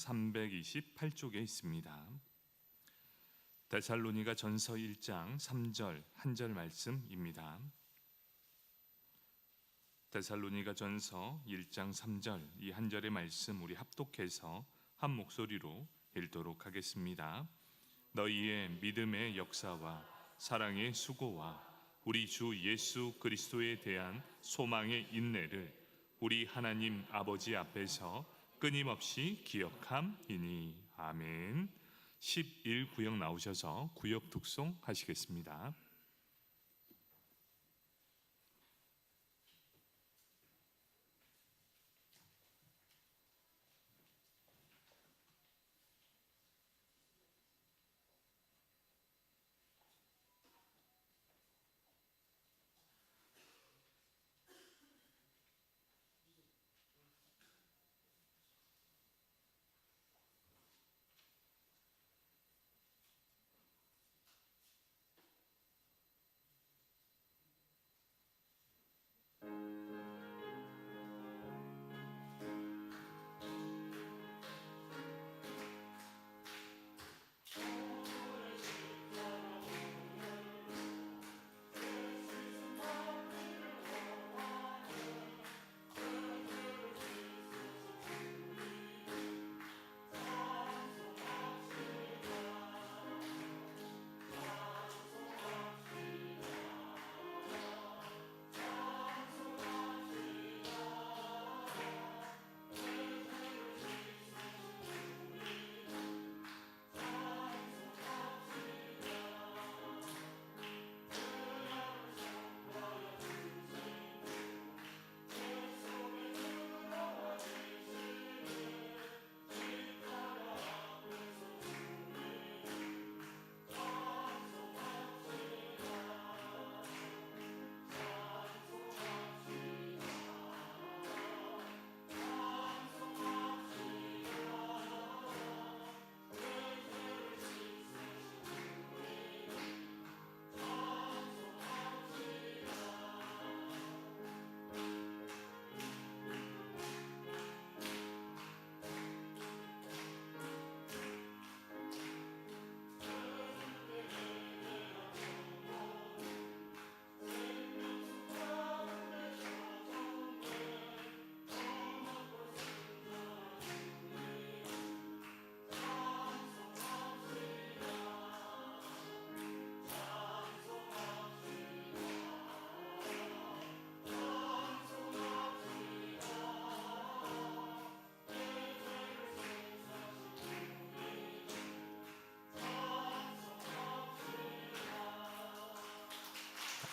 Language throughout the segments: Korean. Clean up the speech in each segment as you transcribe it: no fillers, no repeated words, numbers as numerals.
328쪽에 있습니다. 데살로니가 전서 1장 3절 한 절 말씀입니다. 데살로니가 전서 1장 3절 이 한 절의 말씀 우리 합독해서 한 목소리로 읽도록 하겠습니다. 너희의 믿음의 역사와 사랑의 수고와 우리 주 예수 그리스도에 대한 소망의 인내를 우리 하나님 아버지 앞에서 끊임없이 기억함이니. 아멘. 11구역 나오셔서 구역 독송 하시겠습니다.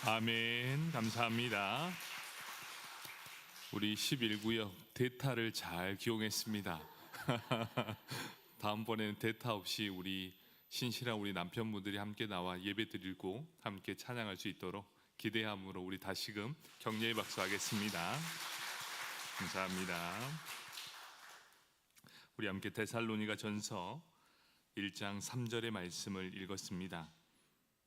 아멘. 감사합니다. 우리 11구역 대타를 잘 기용했습니다. 다음번에는 대타 없이 우리 신실한 우리 남편분들이 함께 나와 예배 드리고 함께 찬양할 수 있도록 기대함으로 우리 다시금 격려의 박수 하겠습니다. 감사합니다. 우리 함께 데살로니가 전서 1장 3절의 말씀을 읽었습니다.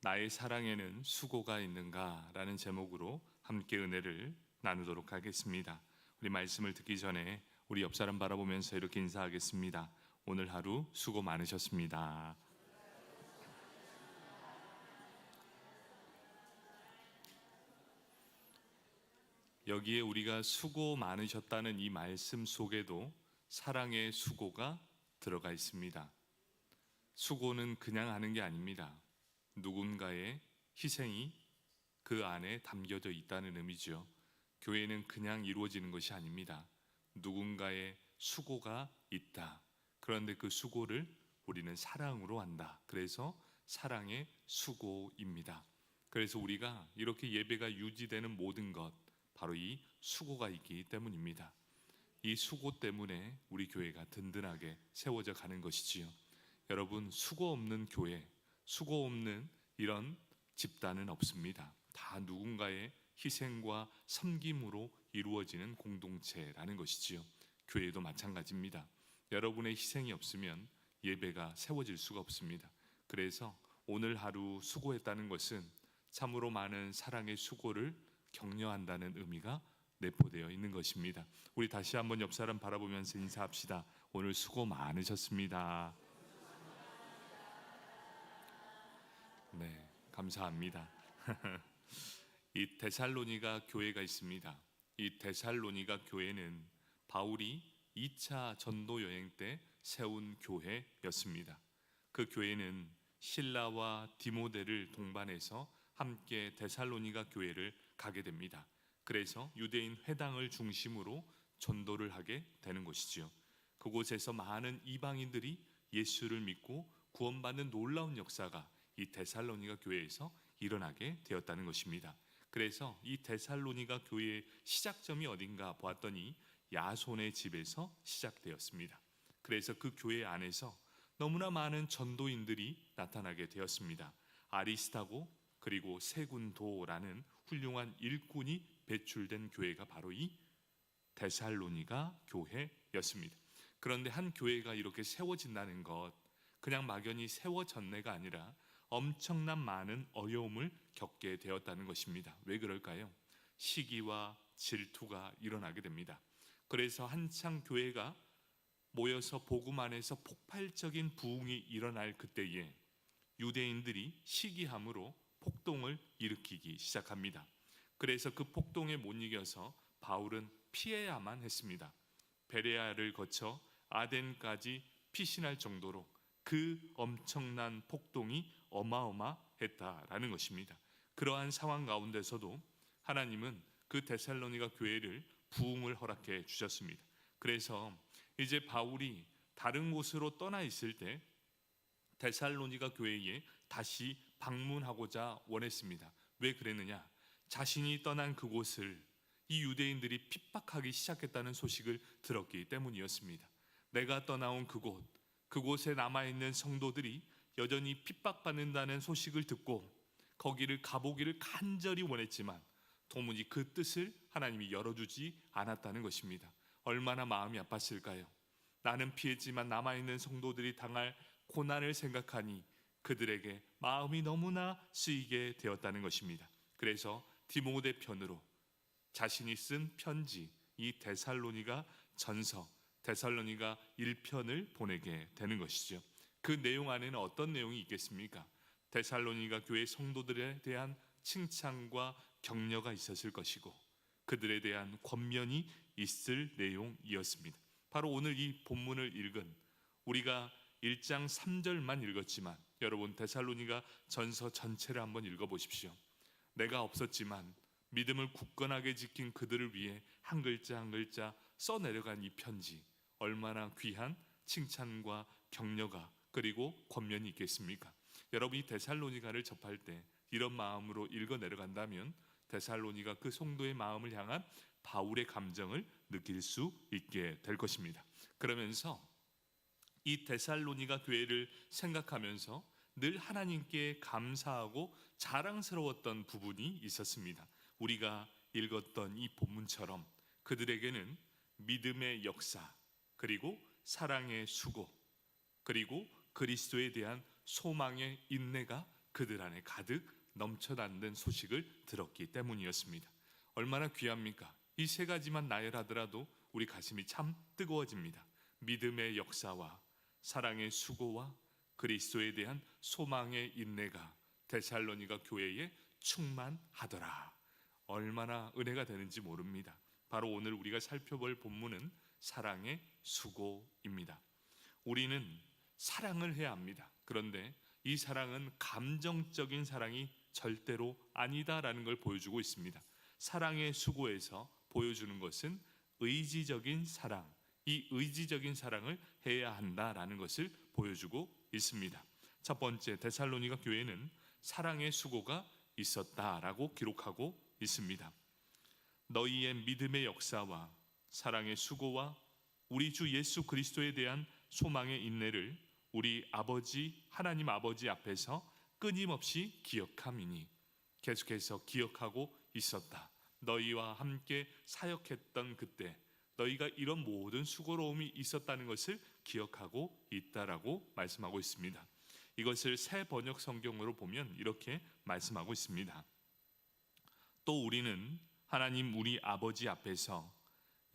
나의 사랑에는 수고가 있는가? 라는 제목으로 함께 은혜를 나누도록 하겠습니다. 우리 말씀을 듣기 전에 우리 옆 사람 바라보면서 이렇게 인사하겠습니다. 오늘 하루 수고 많으셨습니다. 여기에 우리가 수고 많으셨다는 이 말씀 속에도 사랑의 수고가 들어가 있습니다. 수고는 그냥 하는 게 아닙니다. 누군가의 희생이 그 안에 담겨져 있다는 의미죠. 교회는 그냥 이루어지는 것이 아닙니다. 누군가의 수고가 있다. 그런데 그 수고를 우리는 사랑으로 한다. 그래서 사랑의 수고입니다. 그래서 우리가 이렇게 예배가 유지되는 모든 것, 바로 이 수고가 있기 때문입니다. 이 수고 때문에 우리 교회가 든든하게 세워져 가는 것이지요. 여러분, 수고 없는 교회, 수고 없는 이런 집단은 없습니다. 다 누군가의 희생과 섬김으로 이루어지는 공동체라는 것이지요. 교회도 마찬가지입니다. 여러분의 희생이 없으면 예배가 세워질 수가 없습니다. 그래서 오늘 하루 수고했다는 것은 참으로 많은 사랑의 수고를 격려한다는 의미가 내포되어 있는 것입니다. 우리 다시 한번 옆 사람 바라보면서 인사합시다. 오늘 수고 많으셨습니다. 네, 감사합니다. 이 데살로니가 교회가 있습니다. 이 데살로니가 교회는 바울이 2차 전도 여행 때 세운 교회였습니다. 그 교회는 실라와 디모데를 동반해서 함께 데살로니가 교회를 가게 됩니다. 그래서 유대인 회당을 중심으로 전도를 하게 되는 것이지요. 그곳에서 많은 이방인들이 예수를 믿고 구원받는 놀라운 역사가 이 데살로니가 교회에서 일어나게 되었다는 것입니다. 그래서 이 데살로니가 교회의 시작점이 어딘가 보았더니 야손의 집에서 시작되었습니다. 그래서 그 교회 안에서 너무나 많은 전도인들이 나타나게 되었습니다. 아리스타고 그리고 세군도라는 훌륭한 일꾼이 배출된 교회가 바로 이 데살로니가 교회였습니다. 그런데 한 교회가 이렇게 세워진다는 것, 그냥 막연히 세워졌네가 아니라 엄청난 많은 어려움을 겪게 되었다는 것입니다. 왜 그럴까요? 시기와 질투가 일어나게 됩니다. 그래서 한창 교회가 모여서 복음 안에서 폭발적인 부흥이 일어날 그때에 유대인들이 시기함으로 폭동을 일으키기 시작합니다. 그래서 그 폭동에 못 이겨서 바울은 피해야만 했습니다. 베레아를 거쳐 아덴까지 피신할 정도로 그 엄청난 폭동이 어마어마했다라는 것입니다. 그러한 상황 가운데서도 하나님은 그 데살로니가 교회를 부흥을 허락해 주셨습니다. 그래서 이제 바울이 다른 곳으로 떠나 있을 때 데살로니가 교회에 다시 방문하고자 원했습니다. 왜 그랬느냐? 자신이 떠난 그곳을 이 유대인들이 핍박하기 시작했다는 소식을 들었기 때문이었습니다. 내가 떠나온 그곳에 남아있는 성도들이 여전히 핍박받는다는 소식을 듣고 거기를 가보기를 간절히 원했지만 도무지 그 뜻을 하나님이 열어주지 않았다는 것입니다. 얼마나 마음이 아팠을까요? 나는 피했지만 남아있는 성도들이 당할 고난을 생각하니 그들에게 마음이 너무나 쓰이게 되었다는 것입니다. 그래서 디모데 편으로 자신이 쓴 편지, 이 데살로니가 전서, 데살로니가 1편을 보내게 되는 것이죠. 그 내용 안에는 어떤 내용이 있겠습니까? 데살로니가 교회 성도들에 대한 칭찬과 격려가 있었을 것이고 그들에 대한 권면이 있을 내용이었습니다. 바로 오늘 이 본문을 읽은 우리가 1장 3절만 읽었지만 여러분 데살로니가 전서 전체를 한번 읽어보십시오. 내가 없었지만 믿음을 굳건하게 지킨 그들을 위해 한 글자 한 글자 써내려간 이 편지, 얼마나 귀한 칭찬과 격려가 그리고 권면이 있겠습니까? 여러분이 데살로니가를 접할 때 이런 마음으로 읽어 내려간다면 데살로니가 그 성도의 마음을 향한 바울의 감정을 느낄 수 있게 될 것입니다. 그러면서 이 데살로니가 교회를 생각하면서 늘 하나님께 감사하고 자랑스러웠던 부분이 있었습니다. 우리가 읽었던 이 본문처럼 그들에게는 믿음의 역사, 그리고 사랑의 수고, 그리고 그리스도에 대한 소망의 인내가 그들 안에 가득 넘쳐난다는 소식을 들었기 때문이었습니다. 얼마나 귀합니까? 이 세 가지만 나열하더라도 우리 가슴이 참 뜨거워집니다. 믿음의 역사와 사랑의 수고와 그리스도에 대한 소망의 인내가 데살로니가 교회에 충만하더라. 얼마나 은혜가 되는지 모릅니다. 바로 오늘 우리가 살펴볼 본문은 사랑의 수고입니다. 우리는 사랑을 해야 합니다. 그런데 이 사랑은 감정적인 사랑이 절대로 아니다라는 걸 보여주고 있습니다. 사랑의 수고에서 보여주는 것은 의지적인 사랑, 이 의지적인 사랑을 해야 한다라는 것을 보여주고 있습니다. 첫 번째, 데살로니가 교회는 사랑의 수고가 있었다라고 기록하고 있습니다. 너희의 믿음의 역사와 사랑의 수고와 우리 주 예수 그리스도에 대한 소망의 인내를 우리 아버지 하나님 아버지 앞에서 끊임없이 기억함이니, 계속해서 기억하고 있었다. 너희와 함께 사역했던 그때 너희가 이런 모든 수고로움이 있었다는 것을 기억하고 있다라고 말씀하고 있습니다. 이것을 새 번역 성경으로 보면 이렇게 말씀하고 있습니다. 또 우리는 하나님 우리 아버지 앞에서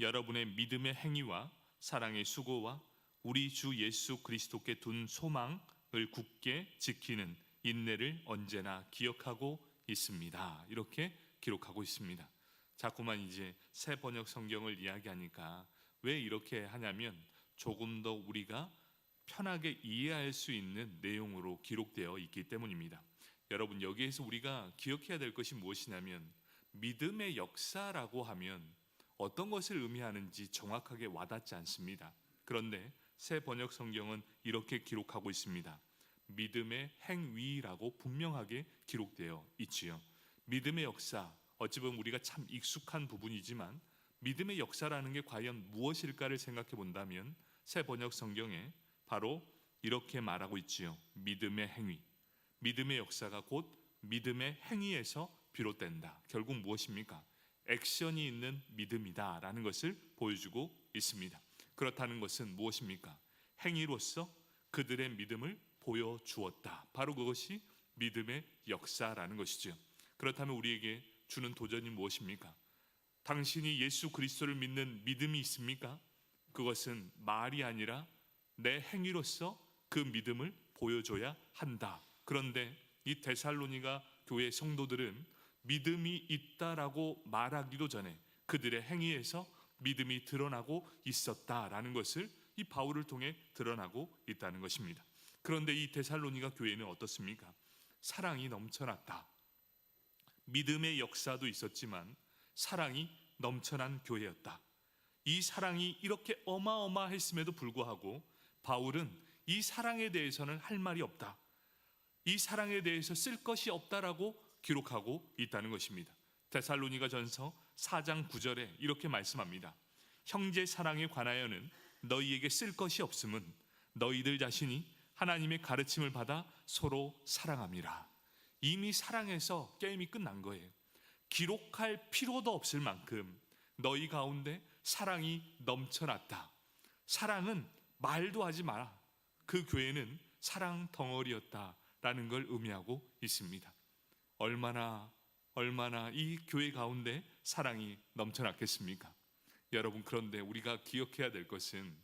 여러분의 믿음의 행위와 사랑의 수고와 우리 주 예수 그리스도께 둔 소망을 굳게 지키는 인내를 언제나 기억하고 있습니다. 이렇게 기록하고 있습니다. 자꾸만 이제 새 번역 성경을 이야기하니까 왜 이렇게 하냐면 조금 더 우리가 편하게 이해할 수 있는 내용으로 기록되어 있기 때문입니다. 여러분, 여기에서 우리가 기억해야 될 것이 무엇이냐면 믿음의 역사라고 하면 어떤 것을 의미하는지 정확하게 와닿지 않습니다. 그런데 새 번역 성경은 이렇게 기록하고 있습니다. 믿음의 행위라고 분명하게 기록되어 있지요. 믿음의 역사, 어찌 보면 우리가 참 익숙한 부분이지만 믿음의 역사라는 게 과연 무엇일까를 생각해 본다면 새 번역 성경에 바로 이렇게 말하고 있지요. 믿음의 행위. 믿음의 역사가 곧 믿음의 행위에서 비롯된다. 결국 무엇입니까? 액션이 있는 믿음이다 라는 것을 보여주고 있습니다. 그렇다는 것은 무엇입니까? 행위로서 그들의 믿음을 보여주었다. 바로 그것이 믿음의 역사라는 것이죠. 그렇다면 우리에게 주는 도전이 무엇입니까? 당신이 예수 그리스도를 믿는 믿음이 있습니까? 그것은 말이 아니라 내 행위로서 그 믿음을 보여줘야 한다. 그런데 이 데살로니가 교회 성도들은 믿음이 있다라고 말하기도 전에 그들의 행위에서 믿음이 드러나고 있었다라는 것을 이 바울을 통해 드러나고 있다는 것입니다. 그런데 이 데살로니가 교회는 어떻습니까? 사랑이 넘쳐났다. 믿음의 역사도 있었지만 사랑이 넘쳐난 교회였다. 이 사랑이 이렇게 어마어마했음에도 불구하고 바울은 이 사랑에 대해서는 할 말이 없다. 이 사랑에 대해서 쓸 것이 없다라고 기록하고 있다는 것입니다. 데살로니가 전서 4장 9절에 이렇게 말씀합니다. 형제 사랑에 관하여는 너희에게 쓸 것이 없음은 너희들 자신이 하나님의 가르침을 받아 서로 사랑함이라. 이미 사랑해서 게임이 끝난 거예요. 기록할 필요도 없을 만큼 너희 가운데 사랑이 넘쳐났다. 사랑은 말도 하지 마라. 그 교회는 사랑 덩어리였다라는 걸 의미하고 있습니다. 얼마나 이 교회 가운데 사랑이 넘쳐났겠습니까? 여러분, 그런데 우리가 기억해야 될 것은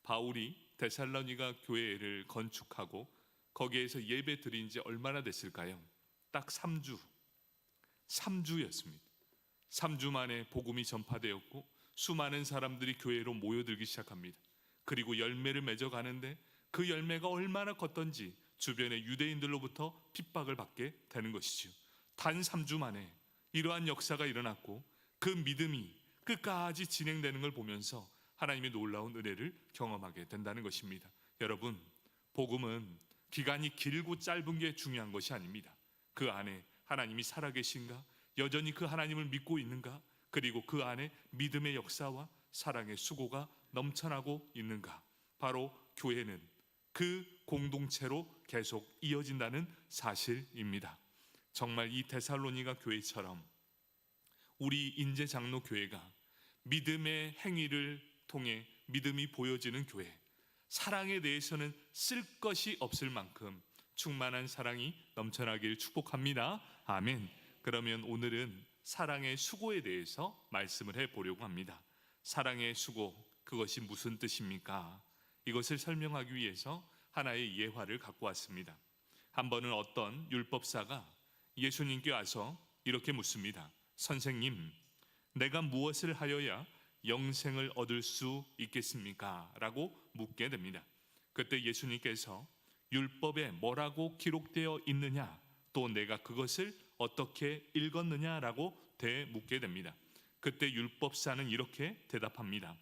바울이 데살로니가 교회를 건축하고 거기에서 예배 드린 지 얼마나 됐을까요? 딱 3주였습니다. 3주 만에 복음이 전파되었고 수많은 사람들이 교회로 모여들기 시작합니다. 그리고 열매를 맺어가는데 그 열매가 얼마나 컸던지 주변의 유대인들로부터 핍박을 받게 되는 것이죠. 단 3주 만에 이러한 역사가 일어났고 그 믿음이 끝까지 진행되는 걸 보면서 하나님의 놀라운 은혜를 경험하게 된다는 것입니다. 여러분, 복음은 기간이 길고 짧은 게 중요한 것이 아닙니다. 그 안에 하나님이 살아계신가? 여전히 그 하나님을 믿고 있는가? 그리고 그 안에 믿음의 역사와 사랑의 수고가 넘쳐나고 있는가? 바로 교회는 그 공동체로 계속 이어진다는 사실입니다. 정말 이 데살로니가 교회처럼 우리 인제장로 교회가 믿음의 행위를 통해 믿음이 보여지는 교회, 사랑에 대해서는 쓸 것이 없을 만큼 충만한 사랑이 넘쳐나길 축복합니다. 아멘. 그러면 오늘은 사랑의 수고에 대해서 말씀을 해보려고 합니다. 사랑의 수고, 그것이 무슨 뜻입니까? 이것을 설명하기 위해서 하나의 예화를 갖고 왔습니다. 한 번은 어떤 율법사가 예수님께 와서 이렇게 묻습니다. 선생님, 내가 무엇을 하여야 영생을 얻을 수 있겠습니까? 라고 묻게 됩니다. 그때 예수님께서 율법에 뭐라고 기록되어 있느냐, 또 내가 그것을 어떻게 읽었느냐라고 되묻게 됩니다. 그때 율법사는 이렇게 대답합니다.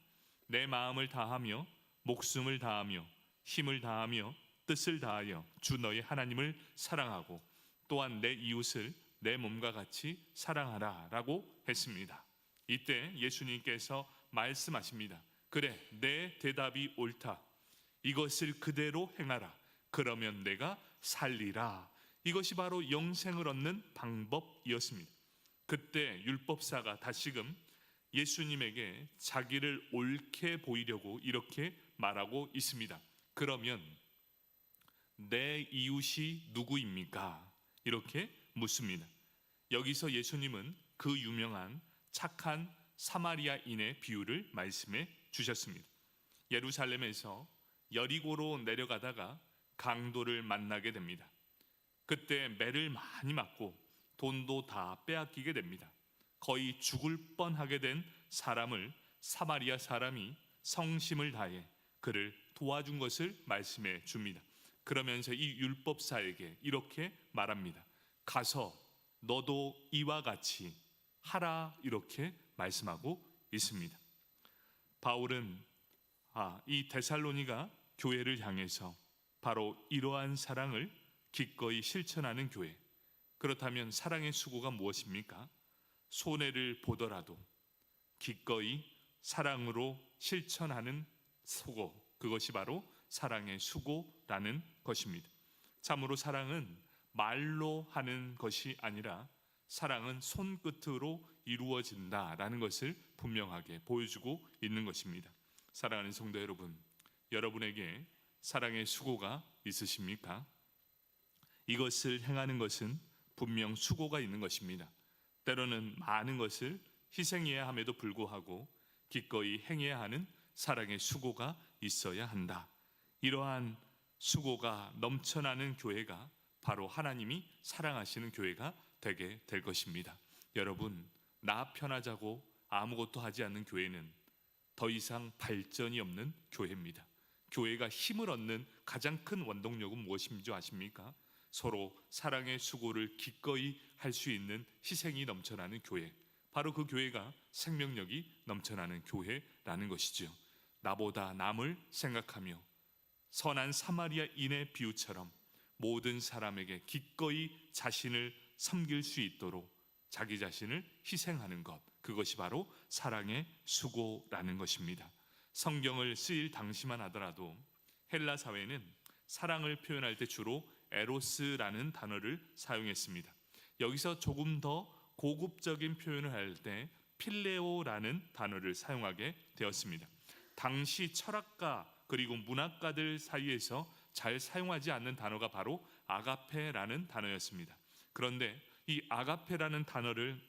내 마음을 다하며 목숨을 다하며 힘을 다하며 뜻을 다하여 주 너의 하나님을 사랑하고 또한 내 이웃을 내 몸과 같이 사랑하라 라고 했습니다. 이때 예수님께서 말씀하십니다. 그래, 내 대답이 옳다. 이것을 그대로 행하라. 그러면 내가 살리라. 이것이 바로 영생을 얻는 방법이었습니다. 그때 율법사가 다시금 예수님에게 자기를 옳게 보이려고 이렇게 말하고 있습니다. 그러면 내 이웃이 누구입니까? 이렇게 묻습니다. 여기서 예수님은 그 유명한 착한 사마리아인의 비유를 말씀해 주셨습니다. 예루살렘에서 여리고로 내려가다가 강도를 만나게 됩니다. 그때 매를 많이 맞고 돈도 다 빼앗기게 됩니다. 거의 죽을 뻔하게 된 사람을 사마리아 사람이 성심을 다해 그를 도와준 것을 말씀해 줍니다. 그러면서 이 율법사에게 이렇게 말합니다. 가서 너도 이와 같이 하라, 이렇게 말씀하고 있습니다. 바울은 이 데살로니가 교회를 향해서 바로 이러한 사랑을 기꺼이 실천하는 교회, 그렇다면 사랑의 수고가 무엇입니까? 손해를 보더라도 기꺼이 사랑으로 실천하는 수고, 그것이 바로 사랑의 수고라는 것입니다. 참으로 사랑은 말로 하는 것이 아니라 사랑은 손끝으로 이루어진다라는 것을 분명하게 보여주고 있는 것입니다. 사랑하는 성도 여러분, 여러분에게 사랑의 수고가 있으십니까? 이것을 행하는 것은 분명 수고가 있는 것입니다. 때로는 많은 것을 희생해야 함에도 불구하고 기꺼이 행해야 하는 사랑의 수고가 있어야 한다. 이러한 수고가 넘쳐나는 교회가 바로 하나님이 사랑하시는 교회가 되게 될 것입니다. 여러분, 나 편하자고 아무것도 하지 않는 교회는 더 이상 발전이 없는 교회입니다. 교회가 힘을 얻는 가장 큰 원동력은 무엇인지 아십니까? 서로 사랑의 수고를 기꺼이 할 수 있는 희생이 넘쳐나는 교회, 바로 그 교회가 생명력이 넘쳐나는 교회라는 것이죠. 나보다 남을 생각하며 선한 사마리아인의 비유처럼 모든 사람에게 기꺼이 자신을 섬길 수 있도록 자기 자신을 희생하는 것, 그것이 바로 사랑의 수고라는 것입니다. 성경을 쓰일 당시만 하더라도 헬라 사회는 사랑을 표현할 때 주로 에로스라는 단어를 사용했습니다. 여기서 조금 더 고급적인 표현을 할 때 필레오라는 단어를 사용하게 되었습니다. 당시 철학가 그리고 문학가들 사이에서 잘 사용하지 않는 단어가 바로 아가페라는 단어였습니다. 그런데 이 아가페라는 단어를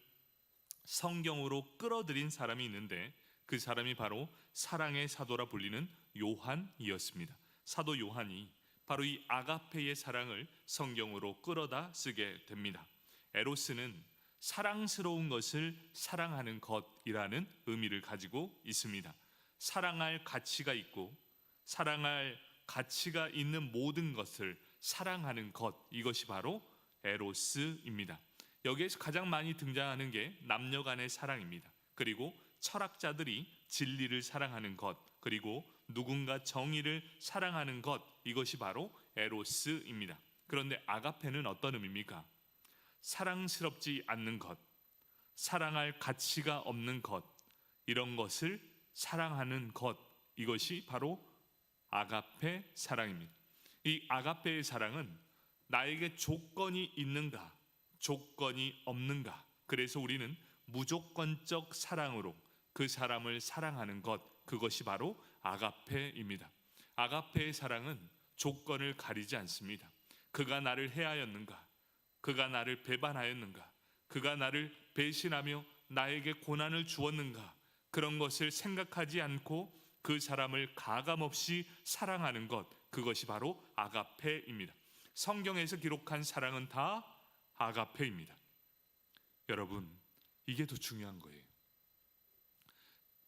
성경으로 끌어들인 사람이 있는데 그 사람이 바로 사랑의 사도라 불리는 요한이었습니다. 사도 요한이 바로 이 아가페의 사랑을 성경으로 끌어다 쓰게 됩니다. 에로스는 사랑스러운 것을 사랑하는 것이라는 의미를 가지고 있습니다. 사랑할 가치가 있고 사랑할 가치가 있는 모든 것을 사랑하는 것, 이것이 바로 에로스입니다. 여기에서 가장 많이 등장하는 게 남녀 간의 사랑입니다. 그리고 철학자들이 진리를 사랑하는 것, 그리고 누군가 정의를 사랑하는 것, 이것이 바로 에로스입니다. 그런데 아가페는 어떤 의미입니까? 사랑스럽지 않는 것, 사랑할 가치가 없는 것, 이런 것을 사랑하는 것, 이것이 바로 아가페 사랑입니다. 이 아가페의 사랑은 나에게 조건이 있는가, 조건이 없는가, 그래서 우리는 무조건적 사랑으로 그 사람을 사랑하는 것, 그것이 바로 아가페입니다. 아가페의 사랑은 조건을 가리지 않습니다. 그가 나를 해하였는가, 그가 나를 배반하였는가, 그가 나를 배신하며 나에게 고난을 주었는가, 그런 것을 생각하지 않고 그 사람을 가감없이 사랑하는 것, 그것이 바로 아가페입니다. 성경에서 기록한 사랑은 다 아가페입니다. 여러분, 이게 더 중요한 거예요.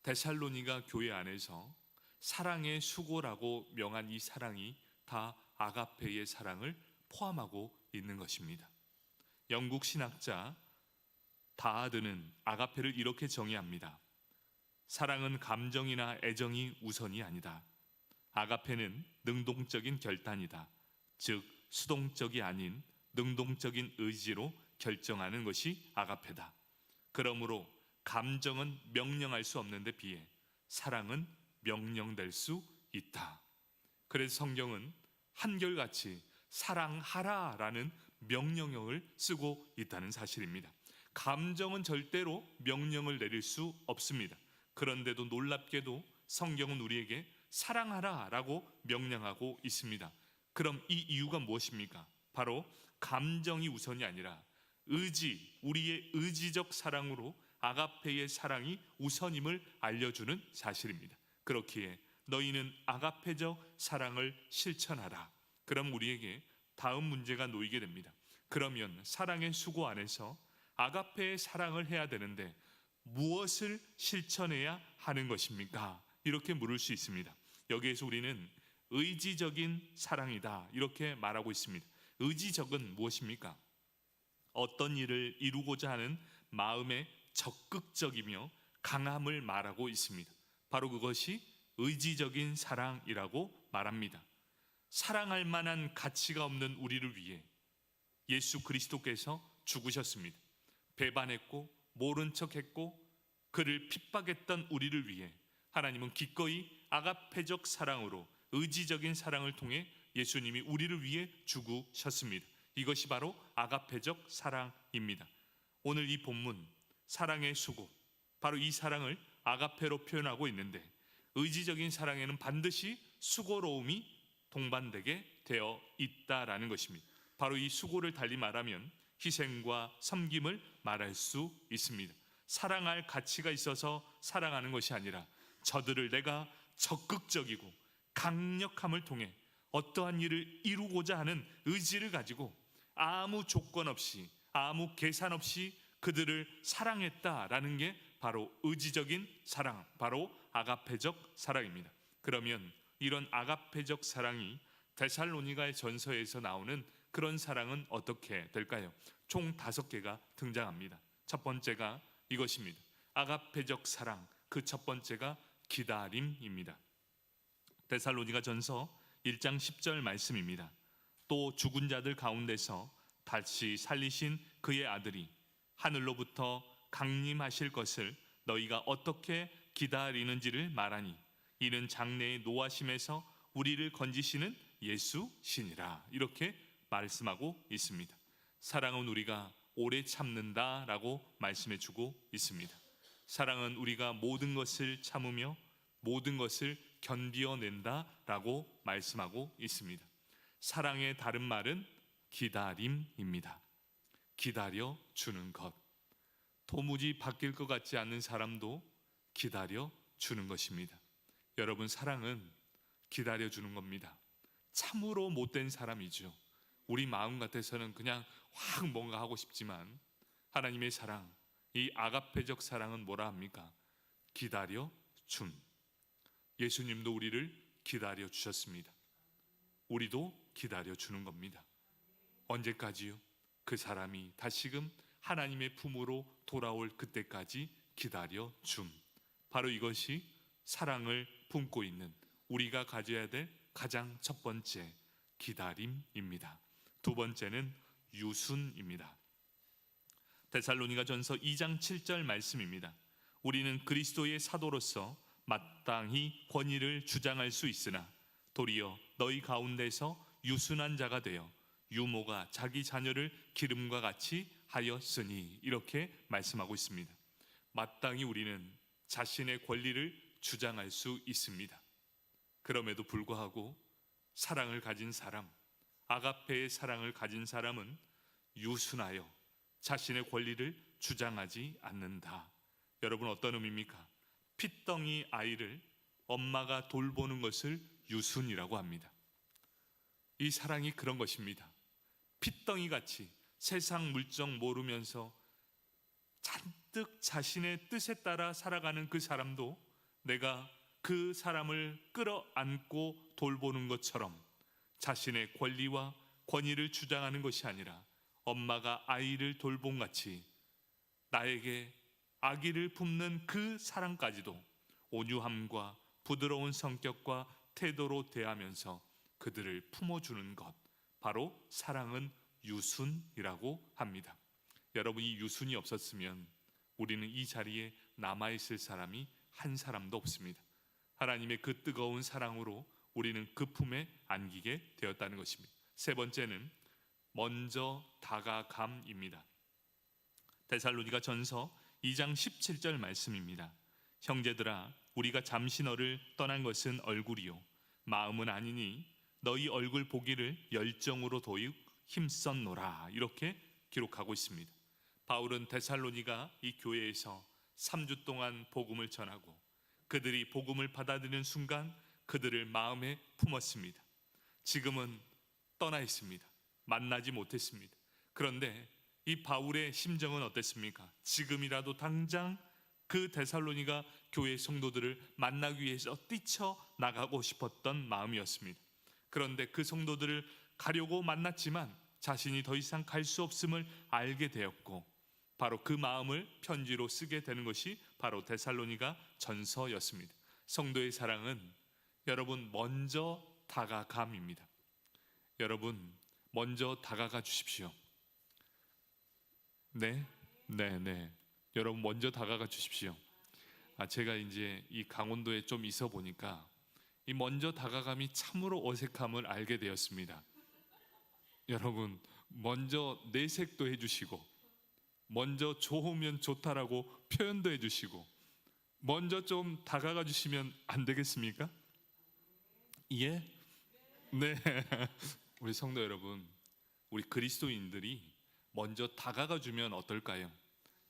데살로니가 교회 안에서 사랑의 수고라고 명한 이 사랑이 다 아가페의 사랑을 포함하고 있는 것입니다. 영국 신학자 다하드는 아가페를 이렇게 정의합니다. 사랑은 감정이나 애정이 우선이 아니다. 아가페는 능동적인 결단이다. 즉 수동적이 아닌 능동적인 의지로 결정하는 것이 아가페다. 그러므로 감정은 명령할 수 없는데 비해 사랑은 명령될 수 있다. 그래서 성경은 한결같이 사랑하라라는 명령형을 쓰고 있다는 사실입니다. 감정은 절대로 명령을 내릴 수 없습니다. 그런데도 놀랍게도 성경은 우리에게 사랑하라라고 명령하고 있습니다. 그럼 이 이유가 무엇입니까? 바로 감정이 우선이 아니라 의지, 우리의 의지적 사랑으로 아가페의 사랑이 우선임을 알려주는 사실입니다. 그렇기에 너희는 아가페적 사랑을 실천하라. 그럼 우리에게 다음 문제가 놓이게 됩니다. 그러면 사랑의 수고 안에서 아가페의 사랑을 해야 되는데 무엇을 실천해야 하는 것입니까? 이렇게 물을 수 있습니다. 여기에서 우리는 의지적인 사랑이다 이렇게 말하고 있습니다. 의지적은 무엇입니까? 어떤 일을 이루고자 하는 마음의 적극적이며 강함을 말하고 있습니다. 바로 그것이 의지적인 사랑이라고 말합니다. 사랑할 만한 가치가 없는 우리를 위해 예수 그리스도께서 죽으셨습니다. 배반했고 모른 척했고 그를 핍박했던 우리를 위해 하나님은 기꺼이 아가페적 사랑으로 의지적인 사랑을 통해 예수님이 우리를 위해 죽으셨습니다. 이것이 바로 아가페적 사랑입니다. 오늘 이 본문 사랑의 수고, 바로 이 사랑을 아가페로 표현하고 있는데 의지적인 사랑에는 반드시 수고로움이 동반되게 되어 있다라는 것입니다. 바로 이 수고를 달리 말하면 희생과 섬김을 말할 수 있습니다. 사랑할 가치가 있어서 사랑하는 것이 아니라 저들을 내가 적극적이고 강력함을 통해 어떠한 일을 이루고자 하는 의지를 가지고 아무 조건 없이 아무 계산 없이 그들을 사랑했다라는 게 바로 의지적인 사랑, 바로 아가페적 사랑입니다. 그러면 이런 아가페적 사랑이 데살로니가의 전서에서 나오는 그런 사랑은 어떻게 될까요? 총 5개가 등장합니다. 첫 번째가 이것입니다. 아가페적 사랑, 그 첫 번째가 기다림입니다. 데살로니가 전서 1장 10절 말씀입니다. 또 죽은 자들 가운데서 다시 살리신 그의 아들이 하늘로부터 강림하실 것을 너희가 어떻게 기다리는지를 말하니 이는 장래의 노하심에서 우리를 건지시는 예수시니라. 이렇게 말씀하고 있습니다. 사랑은 우리가 오래 참는다라고 말씀해 주고 있습니다. 사랑은 우리가 모든 것을 참으며 모든 것을 견디어낸다라고 말씀하고 있습니다. 사랑의 다른 말은 기다림입니다. 기다려 주는 것. 도무지 바뀔 것 같지 않는 사람도 기다려 주는 것입니다. 여러분, 사랑은 기다려 주는 겁니다. 참으로 못된 사람이죠. 우리 마음 같아서는 그냥 확 뭔가 하고 싶지만 하나님의 사랑, 이 아가페적 사랑은 뭐라 합니까? 기다려 줌. 예수님도 우리를 기다려 주셨습니다. 우리도 기다려 주는 겁니다. 언제까지요? 그 사람이 다시금 하나님의 품으로 돌아올 그때까지 기다려 줌. 바로 이것이 사랑을 품고 있는 우리가 가져야 될 가장 첫 번째 기다림입니다. 두 번째는 유순입니다. 데살로니가 전서 2장 7절 말씀입니다. 우리는 그리스도의 사도로서 마땅히 권위를 주장할 수 있으나 도리어 너희 가운데서 유순한 자가 되어 유모가 자기 자녀를 기름과 같이 하였으니, 이렇게 말씀하고 있습니다. 마땅히 우리는 자신의 권리를 주장할 수 있습니다. 그럼에도 불구하고 사랑을 가진 사람, 아가페의 사랑을 가진 사람은 유순하여 자신의 권리를 주장하지 않는다. 여러분, 어떤 의미입니까? 핏덩이 아이를 엄마가 돌보는 것을 유순이라고 합니다. 이 사랑이 그런 것입니다. 핏덩이같이 세상 물정 모르면서 잔뜩 자신의 뜻에 따라 살아가는 그 사람도 내가 그 사람을 끌어안고 돌보는 것처럼 자신의 권리와 권위를 주장하는 것이 아니라 엄마가 아이를 돌봄같이 나에게 아기를 품는 그 사랑까지도 온유함과 부드러운 성격과 태도로 대하면서 그들을 품어주는 것, 바로 사랑은 유순이라고 합니다. 여러분, 이 유순이 없었으면 우리는 이 자리에 남아있을 사람이 한 사람도 없습니다. 하나님의 그 뜨거운 사랑으로 우리는 그 품에 안기게 되었다는 것입니다. 세 번째는 먼저 다가감입니다. 데살로니가 전서 2장 17절 말씀입니다. 형제들아, 우리가 잠시 너를 떠난 것은 얼굴이요 마음은 아니니 너희 얼굴 보기를 열정으로 더욱 힘썼노라. 이렇게 기록하고 있습니다. 바울은 데살로니가 이 교회에서 3주 동안 복음을 전하고 그들이 복음을 받아들이는 순간 그들을 마음에 품었습니다. 지금은 떠나 있습니다. 만나지 못했습니다. 그런데 이 바울의 심정은 어땠습니까? 지금이라도 당장 그 데살로니가 교회 성도들을 만나기 위해서 뛰쳐나가고 싶었던 마음이었습니다. 그런데 그 성도들을 가려고 만났지만 자신이 더 이상 갈 수 없음을 알게 되었고, 바로 그 마음을 편지로 쓰게 되는 것이 바로 데살로니가 전서였습니다. 성도의 사랑은 여러분 먼저 다가감입니다. 여러분 먼저 다가가 주십시오. 네. 여러분 먼저 다가가 주십시오. 제가 이제 이 강원도에 좀 있어 보니까 이 먼저 다가감이 참으로 어색함을 알게 되었습니다. 여러분 먼저 내색도 해주시고, 먼저 좋으면 좋다라고 표현도 해주시고, 먼저 좀 다가가 주시면 안 되겠습니까? 예? 네. 우리 성도 여러분, 우리 그리스도인들이 먼저 다가가 주면 어떨까요?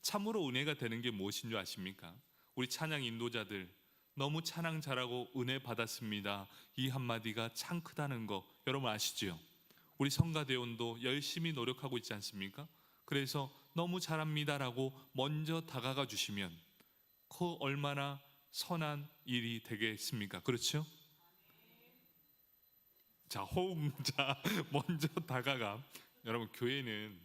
참으로 은혜가 되는 게 무엇인 줄 아십니까? 우리 찬양 인도자들 너무 찬양 잘하고 은혜 받았습니다, 이 한마디가 참 크다는 거 여러분 아시죠? 우리 성가대원도 열심히 노력하고 있지 않습니까? 그래서 너무 잘합니다라고 먼저 다가가 주시면 그 얼마나 선한 일이 되겠습니까? 그렇죠? 자, 호응자 먼저 다가가. 여러분 교회는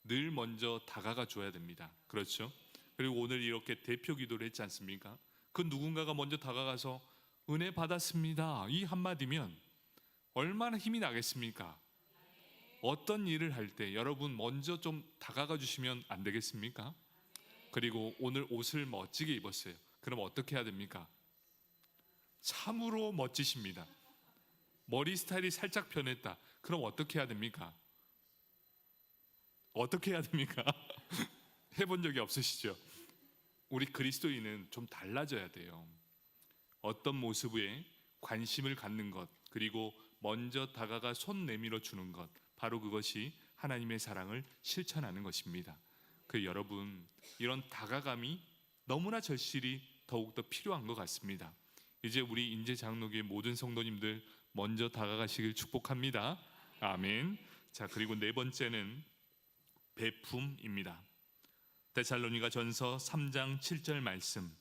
늘 먼저 다가가 줘야 됩니다. 그렇죠? 그리고 오늘 이렇게 대표 기도를 했지 않습니까? 그 누군가가 먼저 다가가서 은혜 받았습니다, 이 한마디면 얼마나 힘이 나겠습니까? 어떤 일을 할 때 여러분 먼저 좀 다가가 주시면 안 되겠습니까? 그리고 오늘 옷을 멋지게 입었어요. 그럼 어떻게 해야 됩니까? 참으로 멋지십니다. 머리 스타일이 살짝 변했다. 그럼 어떻게 해야 됩니까? 어떻게 해야 됩니까? 해본 적이 없으시죠? 우리 그리스도인은 좀 달라져야 돼요. 어떤 모습에 관심을 갖는 것, 그리고 먼저 다가가 손 내밀어 주는 것, 바로 그것이 하나님의 사랑을 실천하는 것입니다. 여러분 이런 다가감이 너무나 절실히 더욱더 필요한 것 같습니다. 이제 우리 인제 장로교회 모든 성도님들 먼저 다가가시길 축복합니다. 아멘. 자, 그리고 네 번째는 베품입니다. 데살로니가 전서 3장 7절 말씀,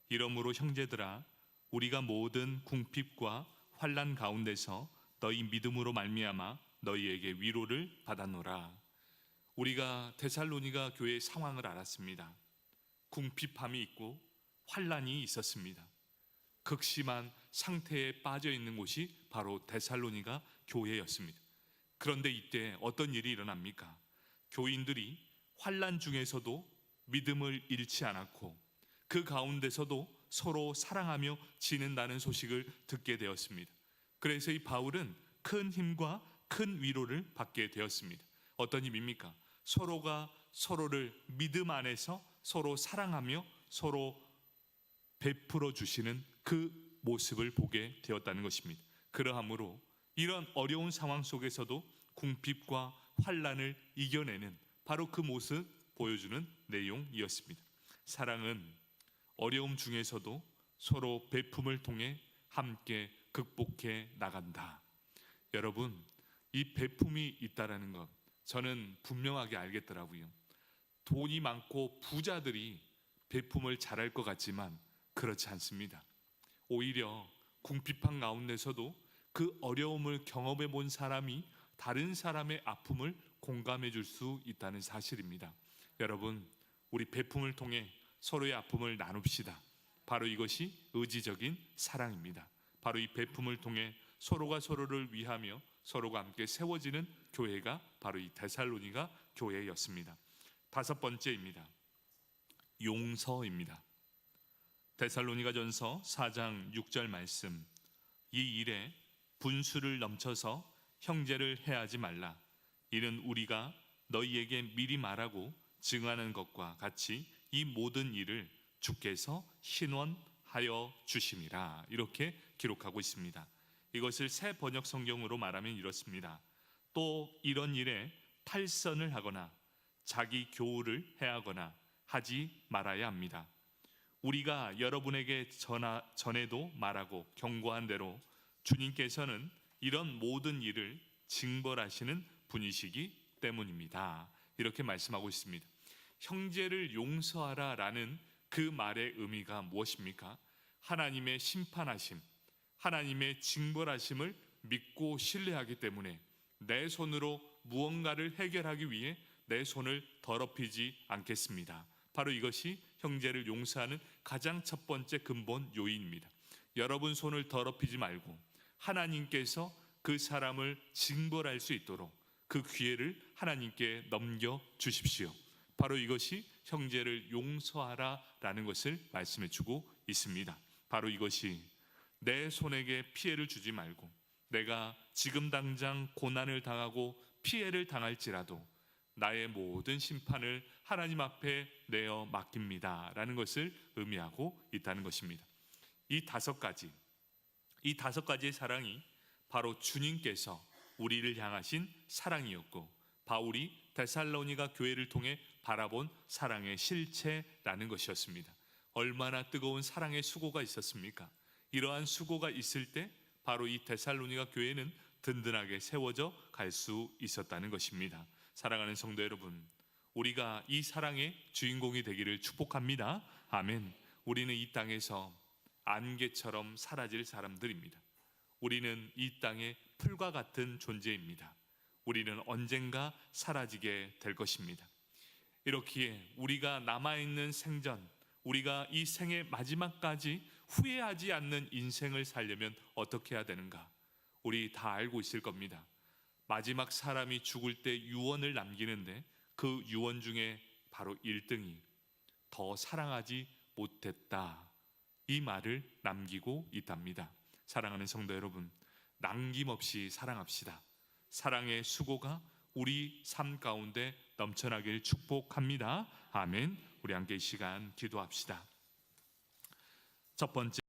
이러므로 형제들아 우리가 모든 궁핍과 환난 가운데서 너희 믿음으로 말미암아 너희에게 위로를 받았노라. 우리가 데살로니가 교회의 상황을 알았습니다. 궁핍함이 있고 환난이 있었습니다. 극심한 상태에 빠져 있는 곳이 바로 데살로니가 교회였습니다. 그런데 이때 어떤 일이 일어납니까? 교인들이 환난 중에서도 믿음을 잃지 않았고 그 가운데서도 서로 사랑하며 지낸다는 소식을 듣게 되었습니다. 그래서 이 바울은 큰 힘과 큰 위로를 받게 되었습니다. 어떤 힘입니까? 서로가 서로를 믿음 안에서 서로 사랑하며 서로 베풀어 주시는 그 모습을 보게 되었다는 것입니다. 그러함으로 이런 어려운 상황 속에서도 궁핍과 환난을 이겨내는 바로 그 모습 보여주는 내용이었습니다. 사랑은 어려움 중에서도 서로 베품을 통해 함께 극복해 나간다. 여러분 이 베품이 있다라는 것 저는 분명하게 알겠더라고요. 돈이 많고 부자들이 베품을 잘할 것 같지만 그렇지 않습니다. 오히려 궁핍한 가운데서도 그 어려움을 경험해 본 사람이 다른 사람의 아픔을 공감해 줄 수 있다는 사실입니다. 여러분 우리 베품을 통해 서로의 아픔을 나눕시다. 바로 이것이 의지적인 사랑입니다. 바로 이 베품을 통해 서로가 서로를 위하며 서로가 함께 세워지는 교회가 바로 이 데살로니가 교회였습니다. 다섯 번째입니다. 용서입니다. 데살로니가 전서 4장 6절 말씀, 이 일에 분수를 넘쳐서 형제를 해하지 말라. 이는 우리가 너희에게 미리 말하고 증언하는 것과 같이 이 모든 일을 주께서 신원하여 주심이라. 이렇게 기록하고 있습니다. 이것을 새 번역 성경으로 말하면 이렇습니다. 또 이런 일에 탈선을 하거나 자기 교우를 해하거나 하지 말아야 합니다. 우리가 여러분에게 전에도 말하고 경고한 대로 주님께서는 이런 모든 일을 징벌하시는 분이시기 때문입니다. 이렇게 말씀하고 있습니다. 형제를 용서하라라는 그 말의 의미가 무엇입니까? 하나님의 심판하심, 하나님의 징벌하심을 믿고 신뢰하기 때문에 내 손으로 무언가를 해결하기 위해 내 손을 더럽히지 않겠습니다. 바로 이것이 형제를 용서하는 가장 첫 번째 근본 요인입니다. 여러분 손을 더럽히지 말고 하나님께서 그 사람을 징벌할 수 있도록 그 기회를 하나님께 넘겨 주십시오. 바로 이것이 형제를 용서하라라는 것을 말씀해 주고 있습니다. 바로 이것이 내 손에게 피해를 주지 말고 내가 지금 당장 고난을 당하고 피해를 당할지라도 나의 모든 심판을 하나님 앞에 내어 맡깁니다 라는 것을 의미하고 있다는 것입니다. 이 다섯 가지의 사랑이 바로 주님께서 우리를 향하신 사랑이었고 바울이 데살로니가 교회를 통해 바라본 사랑의 실체라는 것이었습니다. 얼마나 뜨거운 사랑의 수고가 있었습니까? 이러한 수고가 있을 때 바로 이 데살로니가 교회는 든든하게 세워져 갈 수 있었다는 것입니다. 사랑하는 성도 여러분, 우리가 이 사랑의 주인공이 되기를 축복합니다. 아멘. 우리는 이 땅에서 안개처럼 사라질 사람들입니다. 우리는 이 땅의 풀과 같은 존재입니다. 우리는 언젠가 사라지게 될 것입니다. 이렇기에 우리가 남아있는 생전, 우리가 이 생의 마지막까지 후회하지 않는 인생을 살려면 어떻게 해야 되는가? 우리 다 알고 있을 겁니다. 마지막 사람이 죽을 때 유언을 남기는데 그 유언 중에 바로 1등이 더 사랑하지 못했다, 이 말을 남기고 있답니다. 사랑하는 성도 여러분, 남김없이 사랑합시다. 사랑의 수고가 우리 삶 가운데 넘쳐나길 축복합니다. 아멘. 우리 함께 이 시간 기도합시다. 첫 번째,